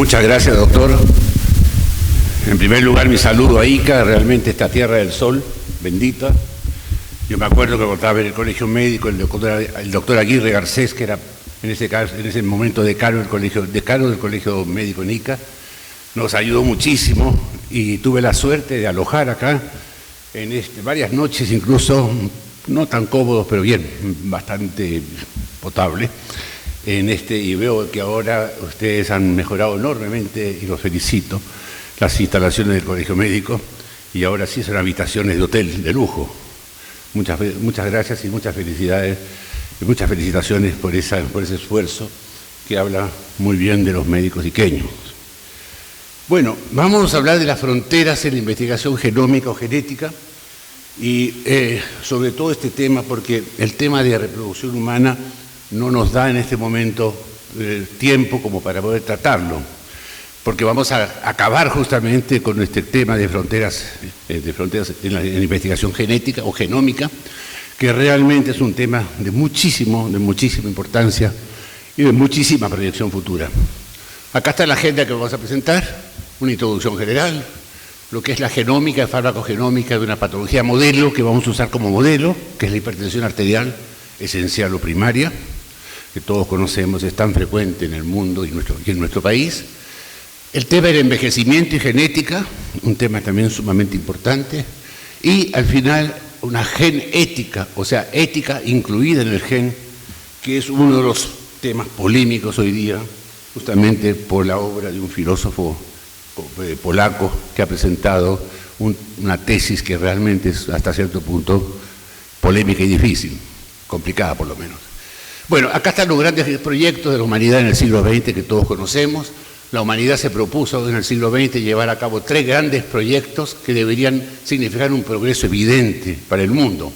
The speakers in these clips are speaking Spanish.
Muchas gracias, doctor. En primer lugar, mi saludo a Ica, realmente esta tierra del sol, bendita. Yo me acuerdo que cuando estaba en el colegio médico, el doctor Aguirre Garcés, que era en ese momento decano del colegio médico en Ica, nos ayudó muchísimo y tuve la suerte de alojar acá en varias noches, incluso no tan cómodos, pero bien, bastante potable. Y veo que ahora ustedes han mejorado enormemente y los felicito, las instalaciones del colegio médico, y ahora sí son habitaciones de hotel de lujo. Muchas gracias y muchas felicidades y muchas felicitaciones por ese esfuerzo que habla muy bien de los médicos iqueños. Bueno, vamos a hablar de las fronteras en la investigación genómica o genética y sobre todo este tema, porque el tema de reproducción humana no nos da en este momento tiempo como para poder tratarlo, porque vamos a acabar justamente con este tema de fronteras en la investigación genética o genómica, que realmente es un tema de muchísima importancia y de muchísima proyección futura. Acá está la agenda que vamos a presentar, una introducción general, lo que es la genómica, farmacogenómica de una patología modelo que vamos a usar como modelo, que es la hipertensión arterial esencial o primaria, que todos conocemos, es tan frecuente en el mundo y en nuestro país. El tema del envejecimiento y genética, un tema también sumamente importante. Y al final, una genética, o sea, ética incluida en el gen, que es uno de los temas polémicos hoy día, justamente por la obra de un filósofo polaco que ha presentado una tesis que realmente es hasta cierto punto polémica y difícil, complicada por lo menos. Bueno, acá están los grandes proyectos de la humanidad en el siglo XX que todos conocemos. La humanidad se propuso en el siglo XX llevar a cabo 3 grandes proyectos que deberían significar un progreso evidente para el mundo.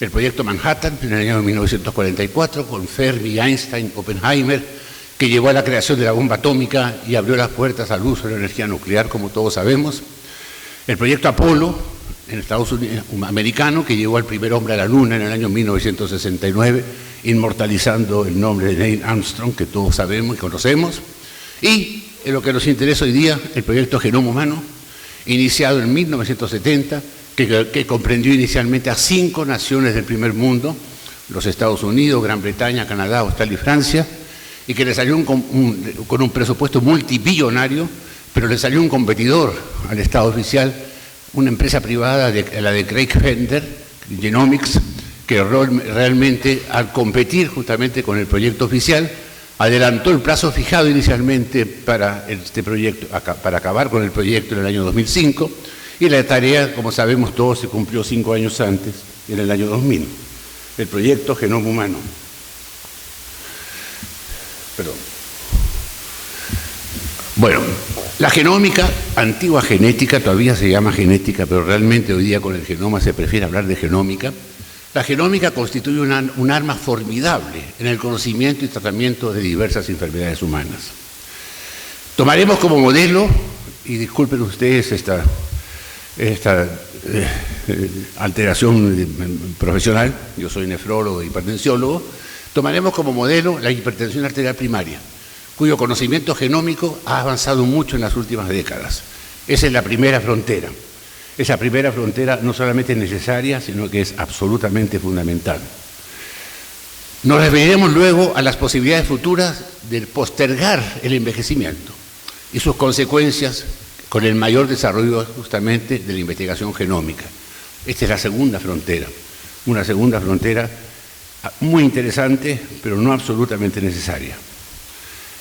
El proyecto Manhattan, en el año 1944, con Fermi, Einstein, Oppenheimer, que llevó a la creación de la bomba atómica y abrió las puertas al uso de la energía nuclear, como todos sabemos. El proyecto Apolo, en Estados Unidos, americano, que llevó al primer hombre a la Luna en el año 1969, inmortalizando el nombre de Neil Armstrong, que todos sabemos y conocemos. Y en lo que nos interesa hoy día, el proyecto Genoma Humano, iniciado en 1970, que comprendió inicialmente a 5 naciones del primer mundo, los Estados Unidos, Gran Bretaña, Canadá, Australia y Francia, y que le salió con un presupuesto multibillonario, pero le salió un competidor al Estado oficial, una empresa privada, la de Craig Fender, Genomics, que realmente al competir justamente con el proyecto oficial, adelantó el plazo fijado inicialmente para este proyecto, para acabar con el proyecto en el año 2005, y la tarea, como sabemos todos, se cumplió 5 años antes, en el año 2000, el proyecto Genoma Humano. Perdón. Bueno, la genómica, antigua genética, todavía se llama genética, pero realmente hoy día con el genoma se prefiere hablar de genómica. La genómica constituye un arma formidable en el conocimiento y tratamiento de diversas enfermedades humanas. Tomaremos como modelo, y disculpen ustedes esta alteración profesional, yo soy nefrólogo e hipertensiólogo, tomaremos como modelo la hipertensión arterial primaria, cuyo conocimiento genómico ha avanzado mucho en las últimas décadas. Esa es la primera frontera. Esa primera frontera no solamente es necesaria, sino que es absolutamente fundamental. Nos referiremos luego a las posibilidades futuras de postergar el envejecimiento y sus consecuencias con el mayor desarrollo justamente de la investigación genómica. Esta es la segunda frontera, una segunda frontera muy interesante, pero no absolutamente necesaria.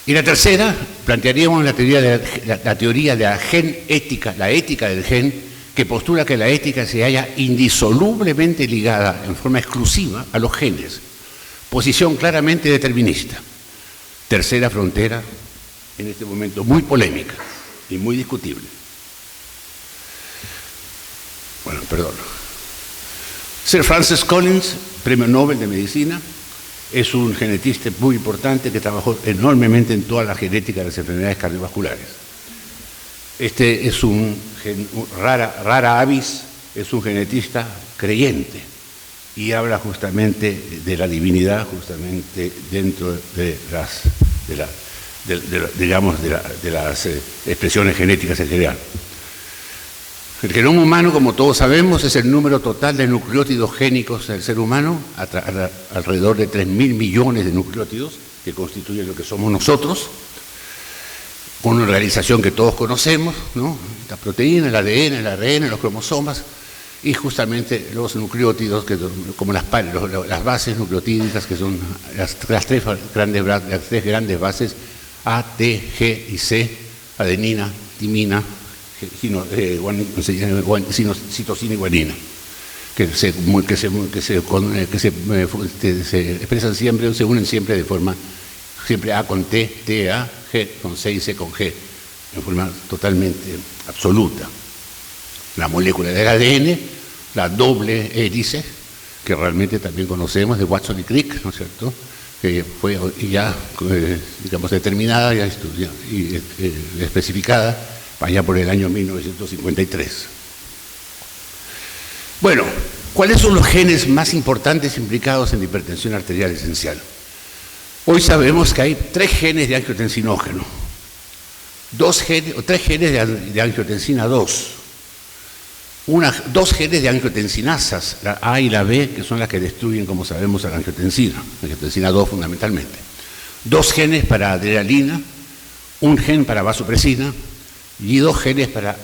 Y la tercera, plantearíamos la teoría de la genética, la ética del gen, que postula que la ética se halla indisolublemente ligada en forma exclusiva a los genes, posición claramente determinista. Tercera frontera, en este momento muy polémica y muy discutible. Bueno, perdón. Sir Francis Collins, Premio Nobel de Medicina, es un genetista muy importante que trabajó enormemente en toda la genética de las enfermedades cardiovasculares. Este es rara avis, es un genetista creyente y habla justamente de la divinidad, justamente dentro de de las expresiones genéticas en general. El genoma humano, como todos sabemos, es el número total de nucleótidos génicos del ser humano, alrededor de 3.000 millones de nucleótidos que constituyen lo que somos nosotros, con una organización que todos conocemos, ¿no? La proteína, el ADN, el ARN, los cromosomas, y justamente los nucleótidos, como las bases nucleotídicas, que son las tres grandes bases, A, T, G y C, adenina, timina, citosina y guanina, que se expresan siempre, se unen siempre de forma, siempre A con T, T, A, G con C y C con G, en forma totalmente absoluta. La molécula del ADN, la doble hélice, que realmente también conocemos de Watson y Crick, ¿no es cierto?, que fue ya, digamos, determinada y especificada allá por el año 1953. Bueno, ¿cuáles son los genes más importantes implicados en la hipertensión arterial esencial? Hoy sabemos que hay 3 genes de angiotensinógeno, 3 genes de angiotensina 2, 2 genes de angiotensinasas, la A y la B, que son las que destruyen, como sabemos, a la angiotensina 2 fundamentalmente, 2 genes para adrenalina, 1 gen para vasopresina, y 2 genes para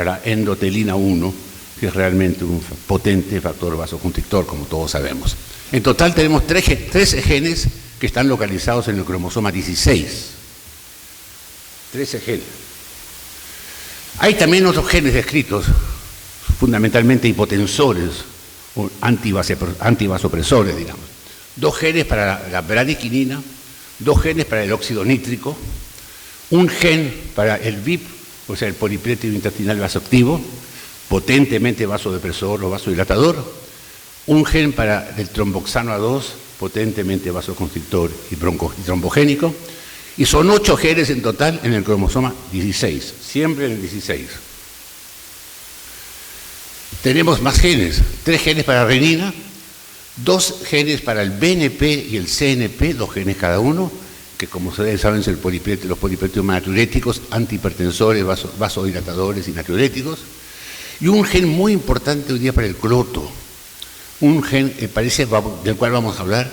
la endotelina 1, que es realmente un potente factor vasoconstrictor, como todos sabemos. En total tenemos 13 genes que están localizados en el cromosoma 16. 13 genes. Hay también otros genes descritos, fundamentalmente hipotensores, o antivasopresores, digamos. 2 genes para la bradykinin, 2 genes para el óxido nítrico, 1 gen para el VIP, o sea, el polipéptido intestinal vasoactivo, potentemente vasodepresor o vasodilatador, 1 gen para el tromboxano A2, potentemente vasoconstrictor y trombogénico, y son 8 genes en total en el cromosoma 16, siempre en el 16. Tenemos más genes, 3 genes para renina, 2 genes para el BNP y el CNP, 2 genes cada uno, que como ustedes saben son los polipéptidos natriuréticos, antihipertensores, vasodilatadores y natriuréticos, y 1 gen muy importante hoy día para el cloto, un gen del cual vamos a hablar,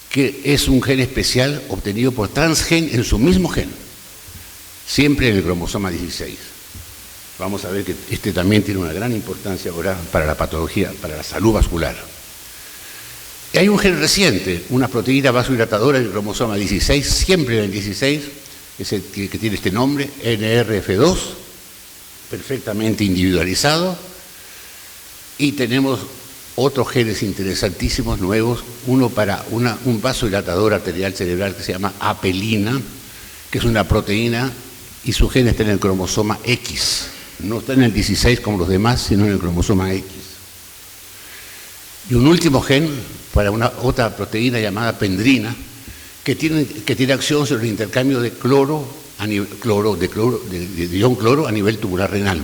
que es un gen especial obtenido por transgen en su mismo gen, siempre en el cromosoma 16. Vamos a ver que este también tiene una gran importancia ahora para la patología, para la salud vascular. Y hay un gen reciente, una proteína vasodilatadora del cromosoma 16, siempre en el 16, que tiene este nombre, NRF2, perfectamente individualizado, y tenemos otros genes interesantísimos, nuevos, uno para un vasodilatador arterial cerebral que se llama apelina, que es una proteína, y su gen está en el cromosoma X, no está en el 16 como los demás, sino en el cromosoma X. Y un último gen para otra proteína llamada pendrina, que tiene acción sobre el intercambio de ion cloro a nivel tubular renal.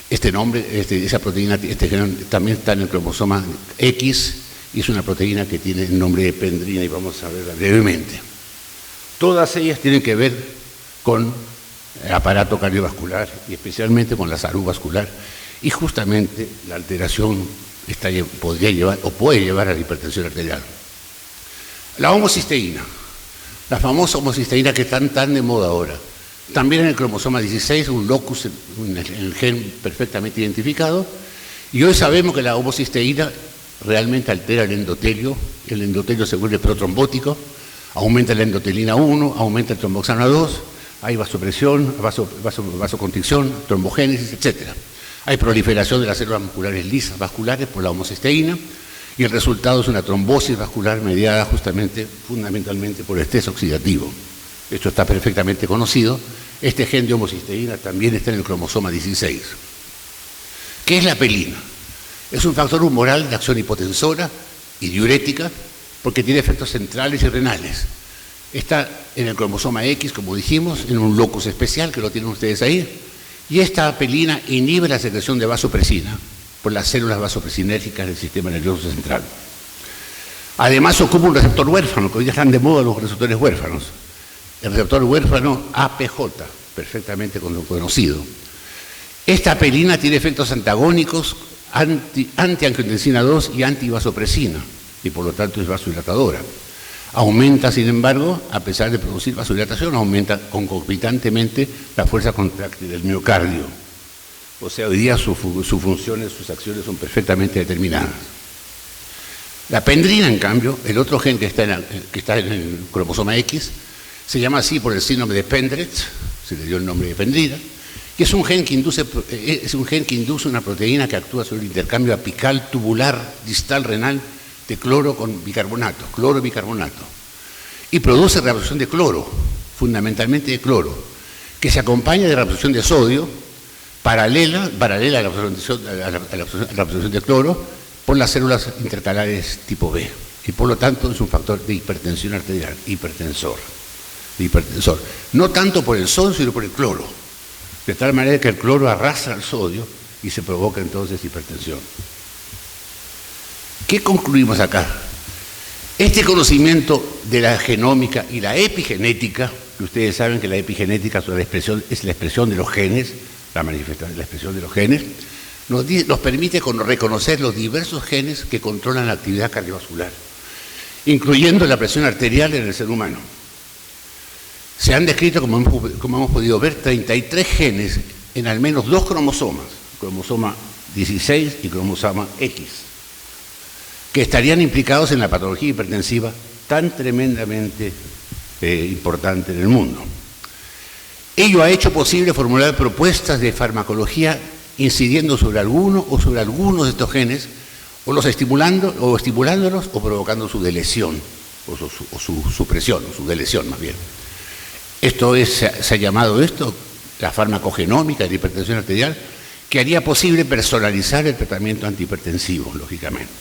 Esa proteína, este gen también está en el cromosoma X y es una proteína que tiene el nombre de pendrina y vamos a verla brevemente. Todas ellas tienen que ver con el aparato cardiovascular y especialmente con la salud vascular y justamente la alteración podría llevar o puede llevar a la hipertensión arterial. La homocisteína, la famosa homocisteína que están tan de moda ahora, también en el cromosoma 16, un locus, el gen perfectamente identificado, y hoy sabemos que la homocisteína realmente altera el endotelio se vuelve protrombótico, aumenta la endotelina 1, aumenta el tromboxano 2, hay vasopresión, vasoconstricción, trombogénesis, etc. Hay proliferación de las células musculares lisas vasculares por la homocisteína y el resultado es una trombosis vascular mediada fundamentalmente por el estrés oxidativo. Esto está perfectamente conocido. Este gen de homocisteína también está en el cromosoma 16. ¿Qué es la apelina? Es un factor humoral de acción hipotensora y diurética porque tiene efectos centrales y renales. Está en el cromosoma X, como dijimos, en un locus especial que lo tienen ustedes ahí. Y esta apelina inhibe la secreción de vasopresina por las células vasopresinérgicas del sistema nervioso central. Además ocupa un receptor huérfano, que hoy ya están de moda los receptores huérfanos. el receptor huérfano APJ, perfectamente conocido. Esta apelina tiene efectos antagónicos anti-angiotensina 2 y antivasopresina, y por lo tanto es vasodilatadora. Aumenta, sin embargo, a pesar de producir vasodilatación, aumenta concomitantemente la fuerza contráctil del miocardio. O sea, hoy día sus funciones, sus acciones son perfectamente determinadas. La pendrina, en cambio, el otro gen que está en el cromosoma X, se llama así por el síndrome de Pendret, se le dio el nombre de pendrina, y es un gen que induce una proteína que actúa sobre el intercambio apical tubular distal renal de cloro con bicarbonato, y produce reabsorción de cloro, fundamentalmente de cloro, que se acompaña de reabsorción de sodio, paralela a la absorción de cloro por las células intercalares tipo B, y por lo tanto es un factor de hipertensión arterial, hipertensor. No tanto por el sodio, sino por el cloro, de tal manera que el cloro arrastra al sodio y se provoca entonces hipertensión. ¿Qué concluimos acá? Este conocimiento de la genómica y la epigenética, que ustedes saben que la epigenética es la expresión de los genes, la expresión de los genes, nos permite reconocer los diversos genes que controlan la actividad cardiovascular, incluyendo la presión arterial en el ser humano. Se han descrito, como hemos podido ver, 33 genes en al menos 2 cromosomas, cromosoma 16 y cromosoma X, que estarían implicados en la patología hipertensiva tan tremendamente importante en el mundo. Ello ha hecho posible formular propuestas de farmacología incidiendo sobre alguno o sobre algunos de estos genes, o estimulándolos o provocando su delesión, o su supresión, o su delesión más bien. Se ha llamado la farmacogenómica de la hipertensión arterial, que haría posible personalizar el tratamiento antihipertensivo, lógicamente.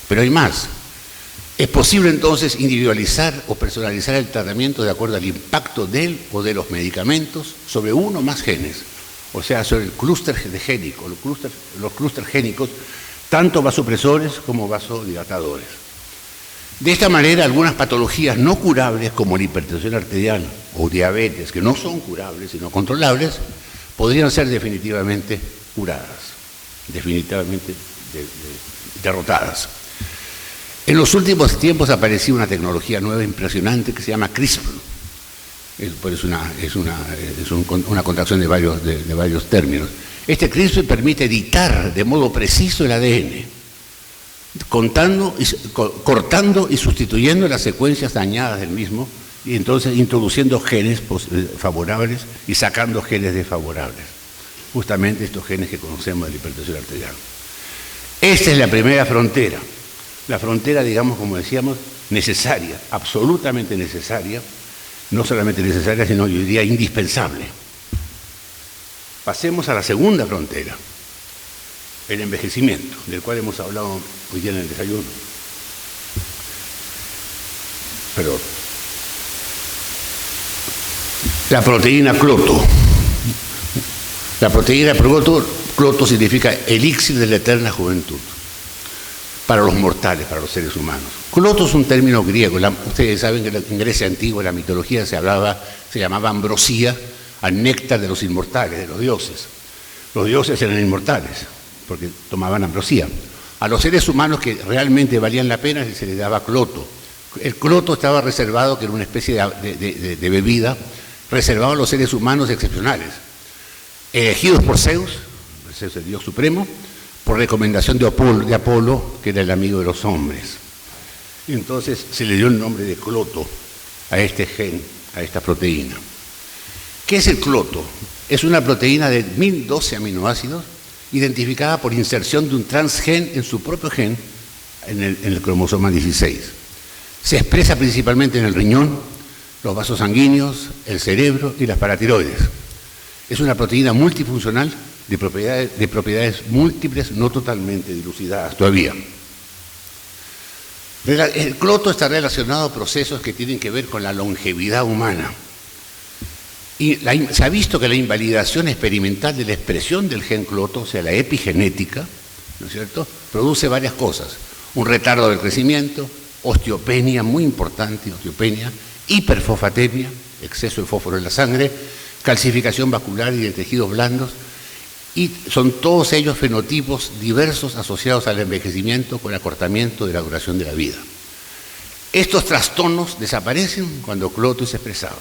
Pero hay más. Es posible entonces individualizar o personalizar el tratamiento de acuerdo al impacto del o de los medicamentos sobre uno o más genes, o sea, sobre el clúster génico, los clústeres génicos, tanto vasopresores como vasodilatadores. De esta manera, algunas patologías no curables, como la hipertensión arterial o diabetes, que no son curables sino controlables, podrían ser definitivamente curadas, definitivamente derrotadas. En los últimos tiempos ha aparecido una tecnología nueva impresionante que se llama CRISPR. Es una contracción de varios términos. Este CRISPR permite editar de modo preciso el ADN, cortando y sustituyendo las secuencias dañadas del mismo, y entonces introduciendo genes favorables y sacando genes desfavorables. Justamente estos genes que conocemos de la hipertensión arterial. Esta es la primera frontera. La frontera, digamos, como decíamos, necesaria, absolutamente necesaria, no solamente necesaria, sino yo diría indispensable. Pasemos a la segunda frontera, el envejecimiento, del cual hemos hablado hoy día en el desayuno. Perdón. La proteína cloto. La proteína cloto significa elixir de la eterna juventud. Para los mortales, para los seres humanos. Cloto es un término griego. Ustedes saben que en Grecia antigua, en la mitología, se llamaba ambrosía al néctar de los inmortales, de los dioses. Los dioses eran inmortales, porque tomaban ambrosía. A los seres humanos que realmente valían la pena se les daba cloto. El cloto estaba reservado, que era una especie de bebida, reservado a los seres humanos excepcionales, elegidos por Zeus el dios supremo, por recomendación de Apolo, que era el amigo de los hombres. Y entonces se le dio el nombre de cloto a este gen, a esta proteína. ¿Qué es el cloto? Es una proteína de 1012 aminoácidos identificada por inserción de un transgen en su propio gen en el cromosoma 16. Se expresa principalmente en el riñón, los vasos sanguíneos, el cerebro y las paratiroides. Es una proteína multifuncional de propiedades múltiples, no totalmente dilucidadas todavía. El cloto está relacionado a procesos que tienen que ver con la longevidad humana. Y se ha visto que la invalidación experimental de la expresión del gen cloto, o sea, la epigenética, ¿no es cierto?, produce varias cosas. Un retardo del crecimiento, osteopenia, muy importante, osteopenia, hiperfosfatemia, exceso de fósforo en la sangre, calcificación vascular y de tejidos blandos, y son todos ellos fenotipos diversos asociados al envejecimiento con acortamiento de la duración de la vida. Estos trastornos desaparecen cuando cloto es expresado.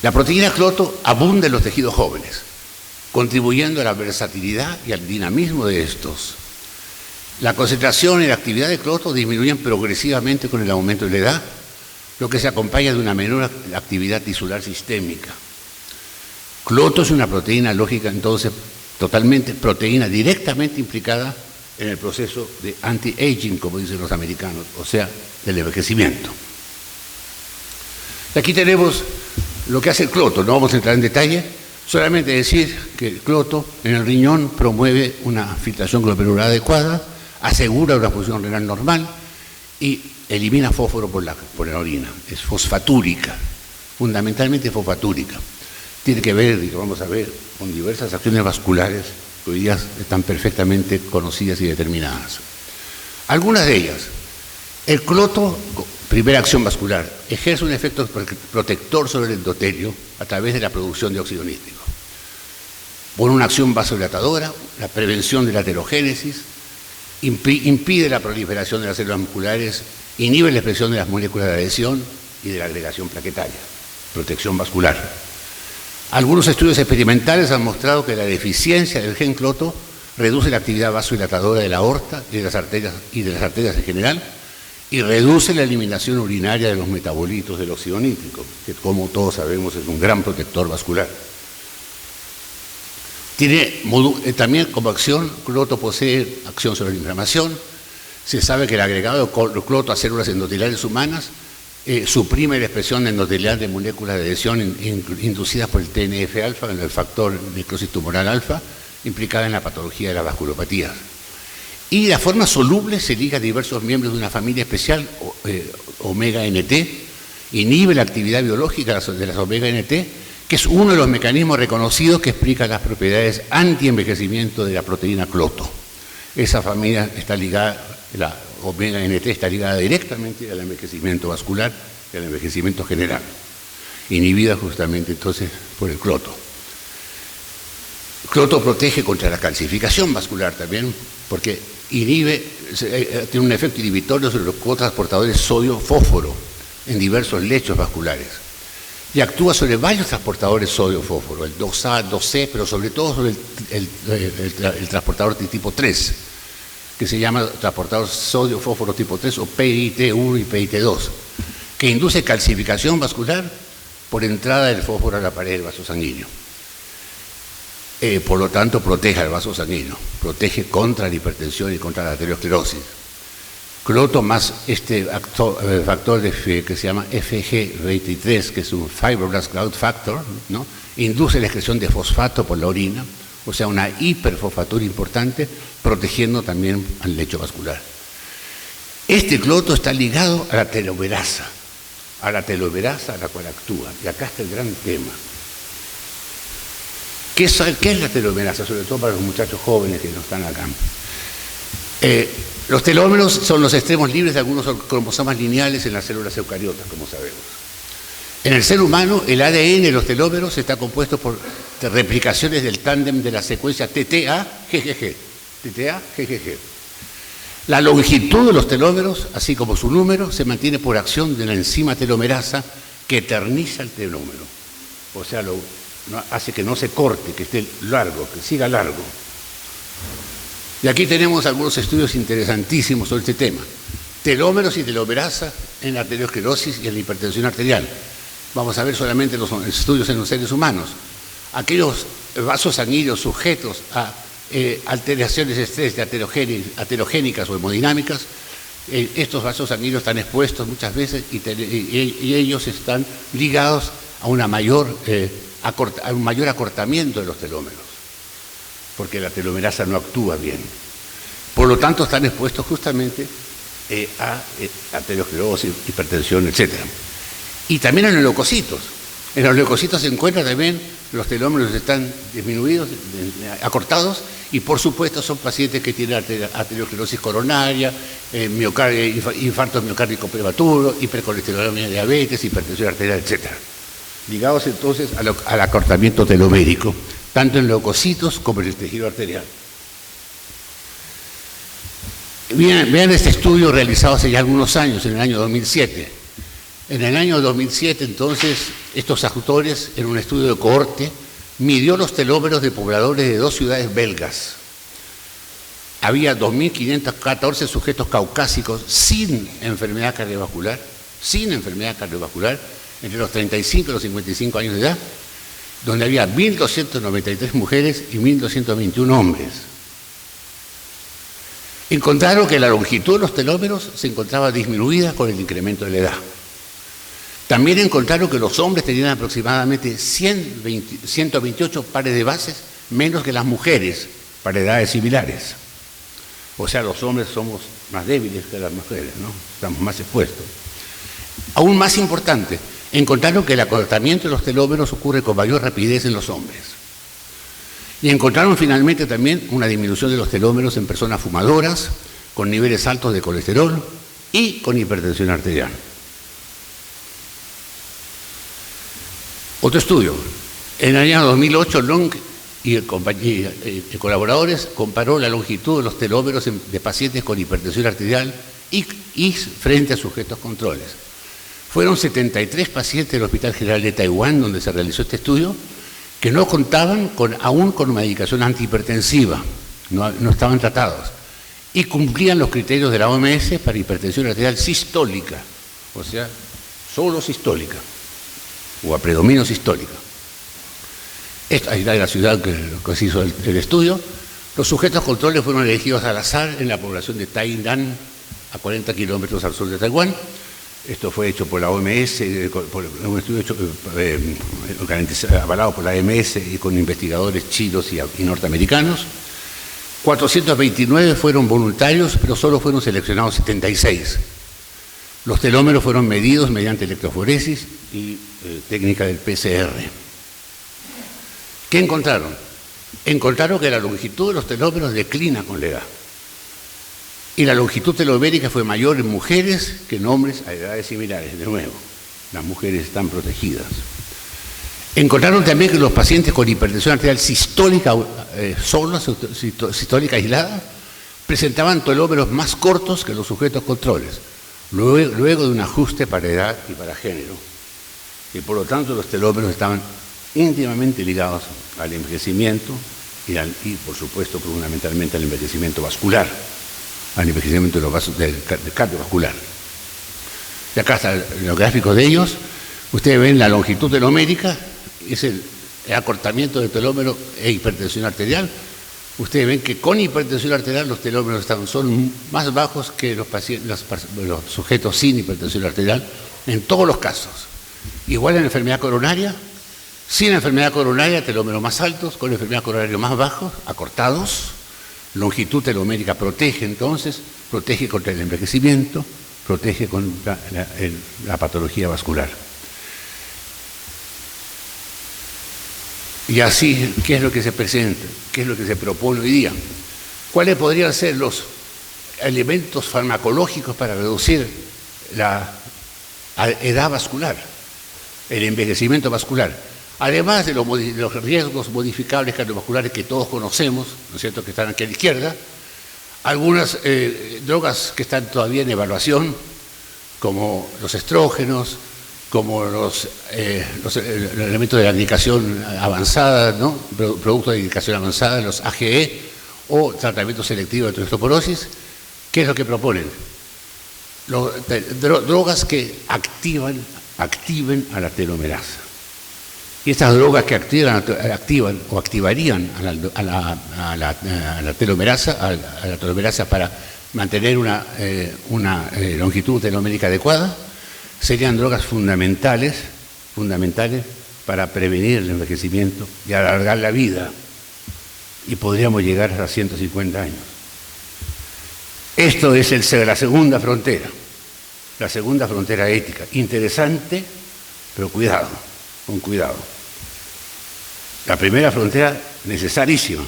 La proteína cloto abunda en los tejidos jóvenes, contribuyendo a la versatilidad y al dinamismo de estos. La concentración y la actividad de cloto disminuyen progresivamente con el aumento de la edad, lo que se acompaña de una menor actividad tisular sistémica. Cloto es una proteína lógica, entonces, totalmente proteína directamente implicada en el proceso de anti-aging, como dicen los americanos, o sea, del envejecimiento. Aquí tenemos lo que hace el cloto, no vamos a entrar en detalle, solamente decir que el cloto en el riñón promueve una filtración glomerular adecuada, asegura una función renal normal y elimina fósforo por la orina. Es fosfatúrica, fundamentalmente fosfatúrica. Tiene que ver, y lo vamos a ver, con diversas acciones vasculares que hoy día están perfectamente conocidas y determinadas. Algunas de ellas. El cloto, primera acción vascular, ejerce un efecto protector sobre el endotelio a través de la producción de óxido nítrico. Por una acción vasodilatadora, la prevención de la aterogénesis, impide la proliferación de las células musculares, inhibe la expresión de las moléculas de adhesión y de la agregación plaquetaria, protección vascular. Algunos estudios experimentales han mostrado que la deficiencia del gen cloto reduce la actividad vasodilatadora de la aorta y de las arterias en general y reduce la eliminación urinaria de los metabolitos del óxido nítrico, que como todos sabemos es un gran protector vascular. También como acción, cloto posee acción sobre la inflamación. Se sabe que el agregado de cloto a células endoteliales humanas suprime la expresión endotelial de moléculas de adhesión inducidas por el TNF-alfa, el factor de necrosis tumoral alfa, implicada en la patología de las vasculopatías. Y la forma soluble se liga a diversos miembros de una familia especial, omega-NT, inhibe la actividad biológica de las omega-NT, que es uno de los mecanismos reconocidos que explica las propiedades anti-envejecimiento de la proteína cloto. Esa familia está ligada, la omega-NT está ligada directamente al envejecimiento vascular y al envejecimiento general, inhibida justamente entonces por el cloto. Cloto protege contra la calcificación vascular también, porque tiene un efecto inhibitorio sobre los cotransportadores sodio-fósforo en diversos lechos vasculares. Y actúa sobre varios transportadores sodio-fósforo, el 2A, 2C, pero sobre todo sobre el transportador de tipo 3, que se llama transportador sodio-fósforo tipo 3 o PIT1 y PIT2, que induce calcificación vascular por entrada del fósforo a la pared del vaso sanguíneo. Por lo tanto, protege al vaso sanguíneo, protege contra la hipertensión y contra la arteriosclerosis. Cloto más este factor que se llama FG23, que es un Fibroblast Growth Factor, ¿no? Induce la excreción de fosfato por la orina, o sea, una hiperfosfatura importante, protegiendo también al lecho vascular. Este cloto está ligado a la telomerasa a la cual actúa. Y acá está el gran tema. ¿Qué es la telomerasa? Sobre todo para los muchachos jóvenes que no están acá. Los telómeros son los extremos libres de algunos cromosomas lineales en las células eucariotas, como sabemos. En el ser humano, el ADN de los telómeros está compuesto por replicaciones del tándem de la secuencia TTA-GGG. TTA-GGG. La longitud de los telómeros, así como su número, se mantiene por acción de la enzima telomerasa que eterniza el telómero. O sea, hace que no se corte, que esté largo, que siga largo. Y aquí tenemos algunos estudios interesantísimos sobre este tema. Telómeros y telomerasa en la arteriosclerosis y en la hipertensión arterial. Vamos a ver solamente los estudios en los seres humanos. Aquellos vasos sanguíneos sujetos a alteraciones de estrés aterogénicas o hemodinámicas, estos vasos sanguíneos están expuestos muchas veces y ellos están ligados a un mayor acortamiento de los telómeros, porque la telomerasa no actúa bien. Por lo tanto, están expuestos justamente a aterosclerosis, hipertensión, etc. Y también en los leucocitos. En los leucocitos se encuentran también los telómeros están disminuidos, acortados, Y por supuesto son pacientes que tienen arteriosclerosis coronaria, infarto miocárdico prematuro, hipercolesterolemia, diabetes, hipertensión arterial, etc. Ligados entonces al acortamiento telomérico, tanto en leucocitos como en el tejido arterial. Vean este estudio realizado hace ya algunos años, en el año 2007. En el año 2007, entonces, estos autores, en un estudio de cohorte, midió los telómeros de pobladores de 2 ciudades belgas. Había 2.514 sujetos caucásicos sin enfermedad cardiovascular, entre los 35 y los 55 años de edad, donde había 1.293 mujeres y 1.221 hombres. Encontraron que la longitud de los telómeros se encontraba disminuida con el incremento de la edad. También encontraron que los hombres tenían aproximadamente 128 pares de bases menos que las mujeres para edades similares. O sea, los hombres somos más débiles que las mujeres, ¿no? Estamos más expuestos. Aún más importante, encontraron que el acortamiento de los telómeros ocurre con mayor rapidez en los hombres. Y encontraron finalmente también una disminución de los telómeros en personas fumadoras, con niveles altos de colesterol y con hipertensión arterial. Otro estudio. En el año 2008, Long y colaboradores comparó la longitud de los telómeros de pacientes con hipertensión arterial y frente a sujetos controles. Fueron 73 pacientes del Hospital General de Taiwán, donde se realizó este estudio, que no contaban aún con medicación antihipertensiva, no estaban tratados, y cumplían los criterios de la OMS para hipertensión arterial sistólica, o sea, solo sistólica, o a predominio sistólica. Esta es la ciudad que se hizo el estudio. Los sujetos controles fueron elegidos al azar en la población de Tainan, a 40 kilómetros al sur de Taiwán. Esto fue hecho por la OMS, por un estudio avalado por la OMS y con investigadores chinos y norteamericanos. 429 fueron voluntarios, pero solo fueron seleccionados 76. Los telómeros fueron medidos mediante electroforesis y técnica del PCR. ¿Qué encontraron? Encontraron que la longitud de los telómeros declina con la edad. Y la longitud telomérica fue mayor en mujeres que en hombres a edades similares. De nuevo, las mujeres están protegidas. Encontraron también que los pacientes con hipertensión arterial sistólica, sistólica aislada, presentaban telómeros más cortos que los sujetos controles, luego de un ajuste para edad y para género. Y por lo tanto los telómeros estaban íntimamente ligados al envejecimiento y por supuesto, fundamentalmente al envejecimiento vascular, al envejecimiento de los vasos del cardiovascular. Y acá está el gráfico de ellos. Ustedes ven la longitud telomérica, es el acortamiento del telómero e hipertensión arterial. Ustedes ven que con hipertensión arterial los telómeros son más bajos que los sujetos sin hipertensión arterial en todos los casos. Igual en enfermedad coronaria, sin enfermedad coronaria, telómeros más altos, con enfermedad coronaria más bajos, acortados. Longitud telomérica protege entonces, protege contra el envejecimiento, protege contra la patología vascular. Y así, ¿qué es lo que se presenta? ¿Qué es lo que se propone hoy día? ¿Cuáles podrían ser los elementos farmacológicos para reducir la edad vascular, el envejecimiento vascular? Además de los riesgos modificables cardiovasculares que todos conocemos, ¿no es cierto?, que están aquí a la izquierda, algunas drogas que están todavía en evaluación, como los estrógenos, como los elementos de la indicación avanzada, ¿no?, productos de indicación avanzada, los AGE, o tratamiento selectivo de osteoporosis. ¿Qué es lo que proponen? Drogas que activen a la telomerasa. Y estas drogas que activan o activarían a la telomerasa para mantener una longitud telomérica adecuada, serían drogas fundamentales para prevenir el envejecimiento y alargar la vida, y podríamos llegar hasta 150 años. Esto es la segunda frontera ética, interesante, pero con cuidado. La primera frontera necesarísima,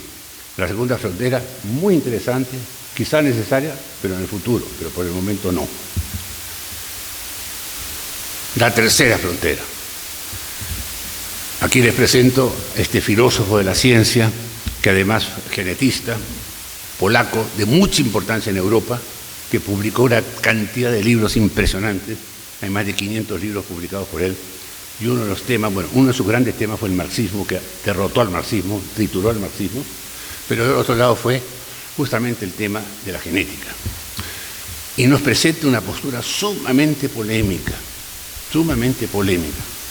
La segunda frontera, muy interesante, quizá necesaria, pero en el futuro, pero por el momento no. La tercera frontera. Aquí les presento a este filósofo de la ciencia, que además genetista, polaco, de mucha importancia en Europa, que publicó una cantidad de libros impresionantes. Hay más de 500 libros publicados por él. Y uno de los temas, bueno, uno de sus grandes temas fue el marxismo, que derrotó al marxismo, trituró al marxismo, pero del otro lado fue justamente el tema de la genética. Y nos presenta una postura sumamente polémica,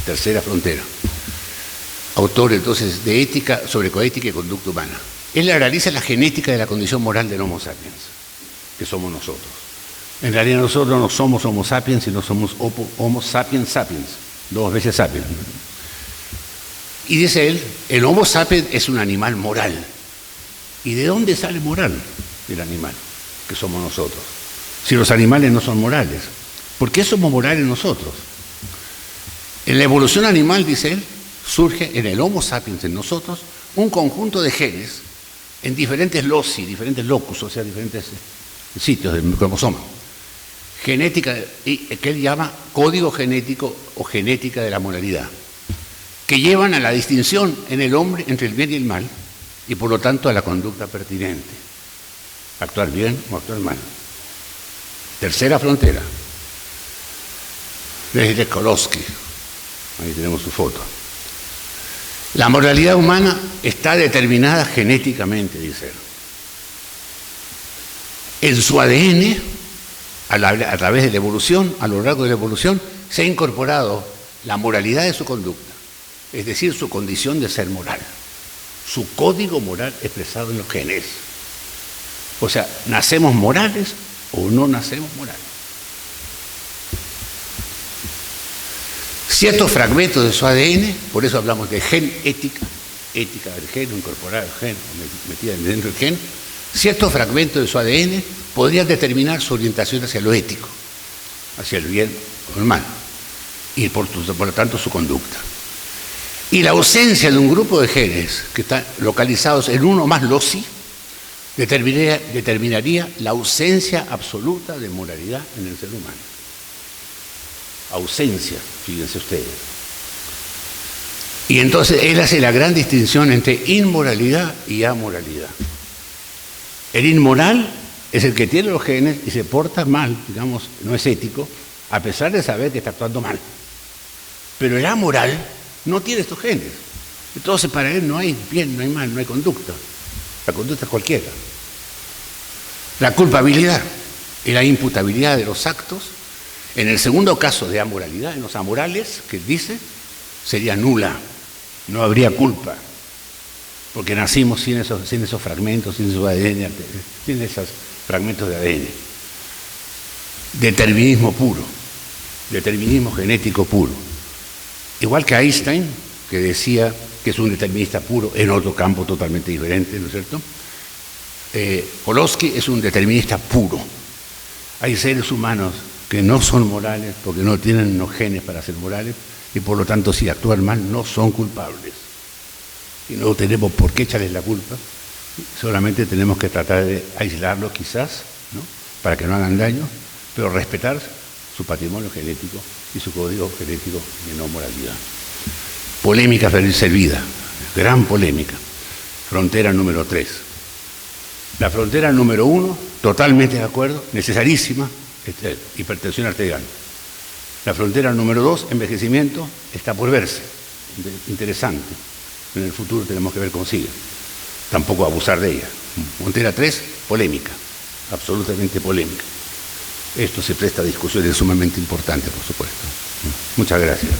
tercera frontera. Autor entonces de Ética sobre coética y conducta humana. Él analiza la genética de la condición moral del Homo sapiens, que somos nosotros. En realidad nosotros no somos Homo sapiens, sino somos Homo sapiens sapiens, 2 veces sapiens. Y dice él, el Homo sapiens es un animal moral. ¿Y de dónde sale moral el animal? Que somos nosotros. Si los animales no son morales, ¿por qué somos morales nosotros? En la evolución animal, dice él, surge en el Homo sapiens, en nosotros, un conjunto de genes en diferentes loci, diferentes locus, o sea, diferentes sitios del cromosoma. Genética, que él llama código genético o genética de la moralidad, que llevan a la distinción en el hombre entre el bien y el mal, y por lo tanto a la conducta pertinente, actuar bien o actuar mal. Tercera frontera, desde Kolosky, ahí tenemos su foto. La moralidad humana está determinada genéticamente, dice él. En su ADN, a través de la evolución, a lo largo de la evolución, se ha incorporado la moralidad de su conducta, es decir, su condición de ser moral, su código moral expresado en los genes. O sea, ¿nacemos morales o no nacemos morales? Ciertos fragmentos de su ADN, por eso hablamos de gen ética, ética del gen, incorporar el gen, metida dentro del gen, ciertos fragmentos de su ADN podrían determinar su orientación hacia lo ético, hacia el bien o el mal, y por lo tanto su conducta. Y la ausencia de un grupo de genes que están localizados en uno o más loci determinaría la ausencia absoluta de moralidad en el ser humano. Ausencia, fíjense ustedes. Y entonces él hace la gran distinción entre inmoralidad y amoralidad. El inmoral es el que tiene los genes y se porta mal, digamos, no es ético, a pesar de saber que está actuando mal. Pero el amoral no tiene estos genes. Entonces para él no hay bien, no hay mal, no hay conducta. La conducta es cualquiera. La culpabilidad y la imputabilidad de los actos, en el segundo caso de amoralidad, en los amorales, que él dice, sería nula. No habría culpa. Porque nacimos sin esos fragmentos, sin esos ADN, sin esos fragmentos de ADN. Determinismo puro, determinismo genético puro. Igual que Einstein, que decía que es un determinista puro en otro campo totalmente diferente, ¿no es cierto? Kolosky es un determinista puro. Hay seres humanos que no son morales porque no tienen los genes para ser morales y por lo tanto si actúan mal no son culpables. Y no tenemos por qué echarles la culpa, solamente tenemos que tratar de aislarlos quizás, ¿no?, para que no hagan daño, pero respetar su patrimonio genético y su código genético de no moralidad. Polémica servida, gran polémica. Frontera número 3. La frontera número 1, totalmente de acuerdo, necesarísima, hipertensión arterial. La frontera número 2, envejecimiento, está por verse, interesante. En el futuro tenemos que ver cómo sigue. Tampoco abusar de ella. Frontera 3, polémica, absolutamente polémica. Esto se presta a discusiones sumamente importantes, por supuesto. Muchas gracias.